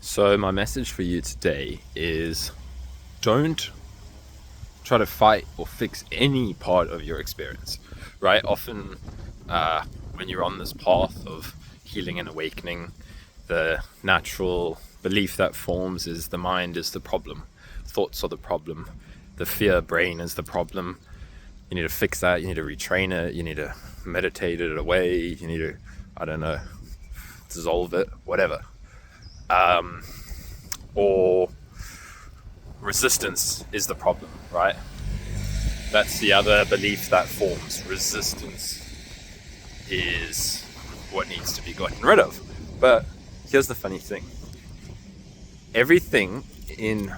So my message for you today is don't try to fight or fix any part of your experience, right? Often when you're on this path of healing and awakening, the natural belief that forms is the mind is the problem, thoughts are the problem, the fear brain is the problem. You need to fix that, you need to retrain it, you need to meditate it away, you need to, dissolve it, whatever. Or resistance is the problem, right? That's the other belief that forms. Resistance is what needs to be gotten rid of. But here's the funny thing. Everything in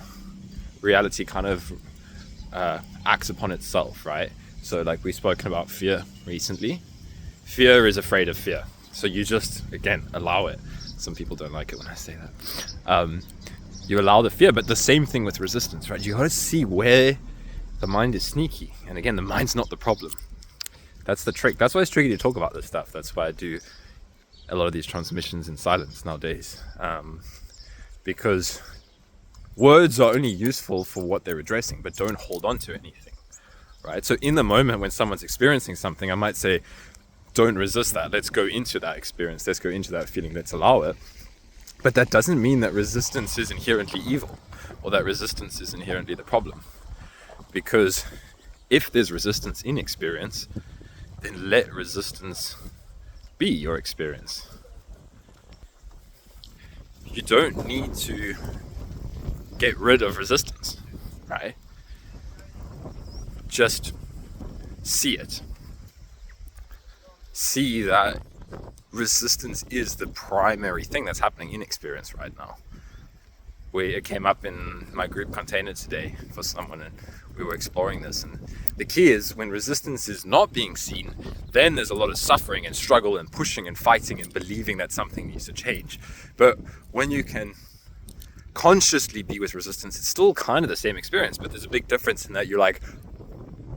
reality kind of acts upon itself, right? So like we've spoken about fear recently. Fear is afraid of fear. So you just, again, allow it. Some people don't like it when I say that. You allow the fear, but the same thing with resistance, right? You got to see where the mind is sneaky. And again, the mind's not the problem. That's the trick. That's why it's tricky to talk about this stuff. That's why I do a lot of these transmissions in silence nowadays. Because words are only useful for what they're addressing, but don't hold on to anything, right? So in the moment when someone's experiencing something, I might say, don't resist that. Let's go into that experience. Let's go into that feeling. Let's allow it. But that doesn't mean that resistance is inherently evil or that resistance is inherently the problem. Because if there's resistance in experience, then let resistance be your experience. You don't need to get rid of resistance, right? Just see it. See that resistance is the primary thing that's happening in experience right now. It came up in my group container today for someone, and we were exploring this. And the key is when resistance is not being seen, then there's a lot of suffering and struggle and pushing and fighting and believing that something needs to change. But when you can consciously be with resistance, it's still kind of the same experience, but there's a big difference in that you're like,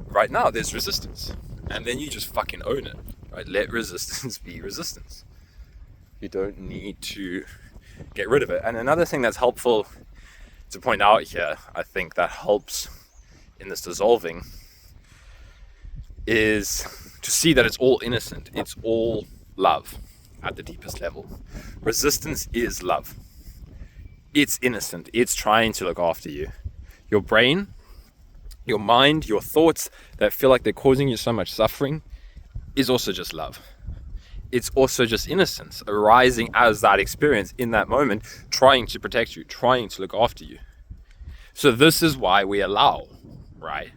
right now there's resistance, and then you just fucking own it. Right? Let resistance be resistance. You don't need to get rid of it. And another thing that's helpful to point out here, I think that helps in this dissolving, is to see that it's all innocent. It's all love at the deepest level. Resistance is love. It's innocent. It's trying to look after you. Your brain, your mind, your thoughts that feel like they're causing you so much suffering is also just love. It's also just innocence arising as that experience in that moment, trying to protect you, trying to look after you. So this is why we allow, right?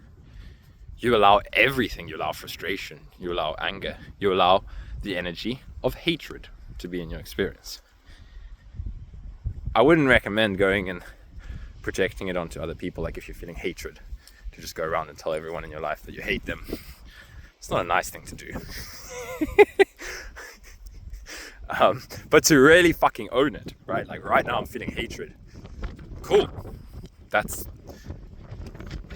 You allow everything. You allow frustration, you allow anger, you allow the energy of hatred to be in your experience. I wouldn't recommend going and projecting it onto other people, like if you're feeling hatred, to just go around and tell everyone in your life that you hate them. It's not a nice thing to do. But to really fucking own it, right? Like right now I'm feeling hatred. Cool.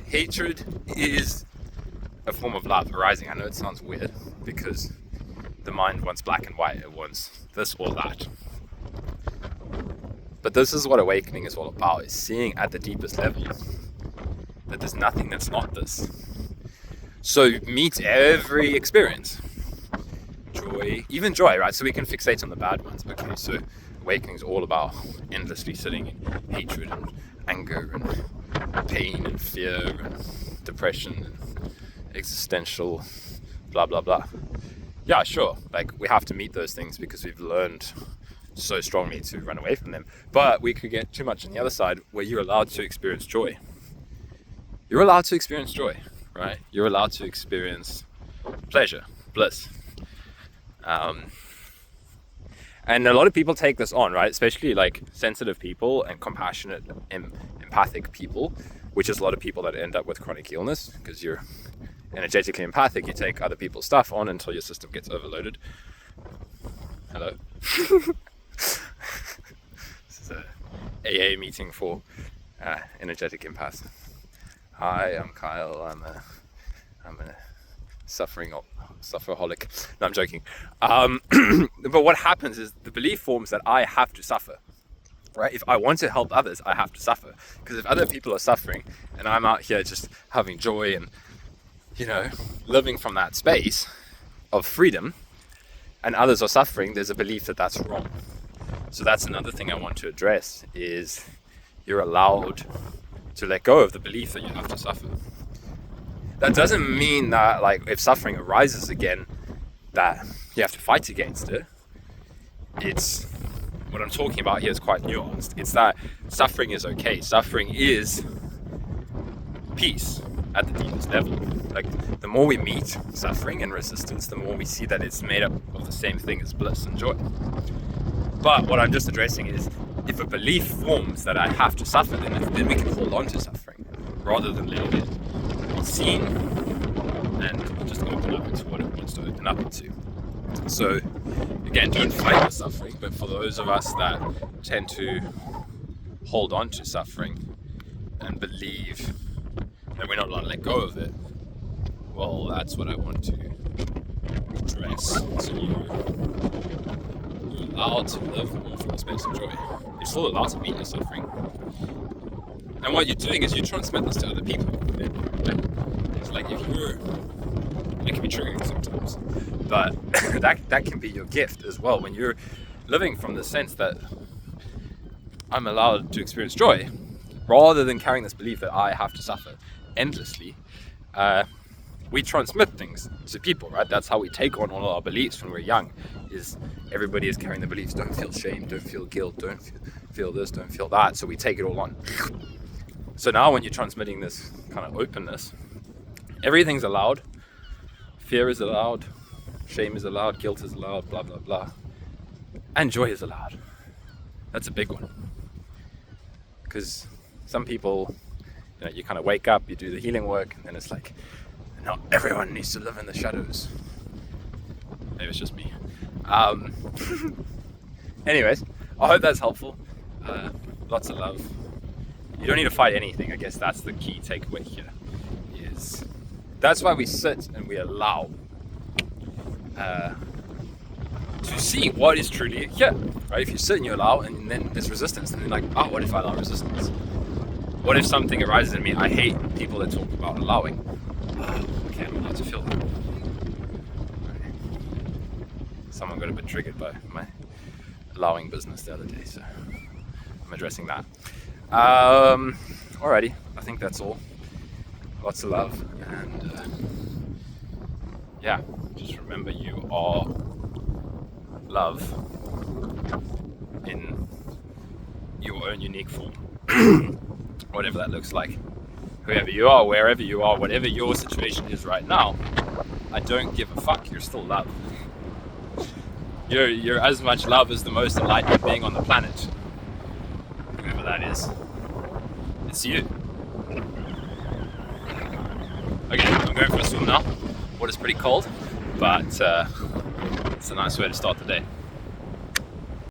Hatred is a form of love arising. I know it sounds weird because the mind wants black and white. It wants this or that. But this is what awakening is all about, is seeing at the deepest level that there's nothing that's not this. So meet every experience. Joy, even joy, right? So we can fixate on the bad ones. Okay, so awakening is all about endlessly sitting in hatred and anger and pain and fear and depression and existential blah, blah, blah. Yeah, sure. Like we have to meet those things because we've learned so strongly to run away from them. But we could get too much on the other side where you're allowed to experience joy. You're allowed to experience joy. Right? You're allowed to experience pleasure, bliss. And a lot of people take this on, right? Especially like sensitive people and compassionate, empathic people, which is a lot of people that end up with chronic illness because you're energetically empathic. You take other people's stuff on until your system gets overloaded. Hello. This is a AA meeting for energetic empaths. Hi, I'm Kyle. I'm a sufferaholic. No, I'm joking. But what happens is the belief forms that I have to suffer. right? If I want to help others, I have to suffer. Because if other people are suffering and I'm out here just having joy and, living from that space of freedom, and others are suffering, there's a belief that that's wrong. So that's another thing I want to address, is you're allowed to let go of the belief that you have to suffer. That doesn't mean that, like, if suffering arises again, that you have to fight against it. It's what I'm talking about here is quite nuanced. It's that suffering is okay. Suffering is peace at the deepest level. Like, the more we meet suffering and resistance, the more we see that it's made up of the same thing as bliss and joy. But what I'm just addressing is, if a belief forms that I have to suffer, then we can hold on to suffering rather than letting it be seen and just open up into what it wants to open up into. So again, don't fight the suffering, but for those of us that tend to hold on to suffering and believe that we're not allowed to let go of it, well, that's what I want to address. So you're allowed to live more from a space of joy. You're still allowed to meet your suffering. And what you're doing is you transmit this to other people. It's like it can be triggering sometimes, but that can be your gift as well. When you're living from the sense that I'm allowed to experience joy, rather than carrying this belief that I have to suffer endlessly, we transmit things to people, right? That's how we take on all our beliefs when we're young, is everybody is carrying the beliefs, don't feel shame, don't feel guilt, don't feel this, don't feel that, so we take it all on. So now when you're transmitting this kind of openness, everything's allowed. Fear is allowed, shame is allowed, guilt is allowed, blah, blah, blah. And joy is allowed. That's a big one. Because some people, you kind of wake up, you do the healing work, and then it's like, not everyone needs to live in the shadows. Maybe it's just me. Anyways, I hope that's helpful. Lots of love. You don't need to fight anything. I guess that's the key takeaway here. That's why we sit and we allow to see what is truly here, right? If you sit and you allow, and then there's resistance, and then like, what if I allow resistance? What if something arises in me? I hate people that talk about allowing. Okay, I'm allowed to feel that. Someone got a bit triggered by my allowing business the other day, so I'm addressing that. Alrighty, I think that's all. Lots of love, and just remember you are love in your own unique form, whatever that looks like. Whoever you are, wherever you are, whatever your situation is right now, I don't give a fuck, you're still love. You're as much love as the most enlightened being on the planet. Whoever that is. It's you. Okay, I'm going for a swim now. Water's pretty cold, but it's a nice way to start the day.